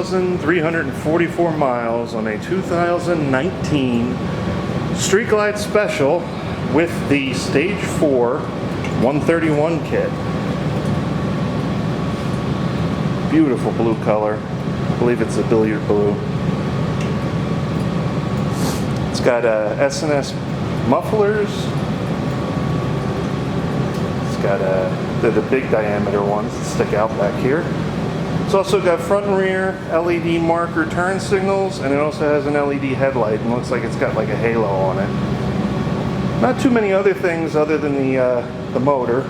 2,344 miles on a 2019 Street Glide Special with the Stage 4 131 kit. Beautiful blue color. I believe it's a billiard blue. It's got S&S mufflers. It's got they're the big diameter ones that stick out back here. It's also got front and rear LED marker turn signals, and it also has an LED headlight, and looks like it's got like a halo on it. Not too many other things other than the motor.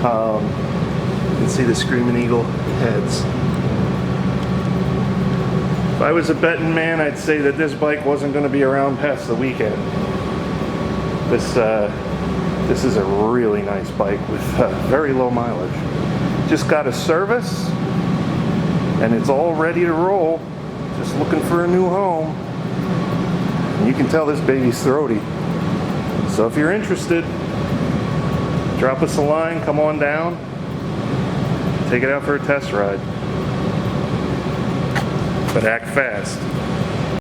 You can see the Screamin' Eagle heads. If I was a betting man, I'd say that this bike wasn't going to be around past the weekend. This is a really nice bike with very low mileage. Just got a service, and it's all ready to roll. Just looking for a new home. And you can tell this baby's throaty. So if you're interested, drop us a line, come on down, take it out for a test ride. But act fast.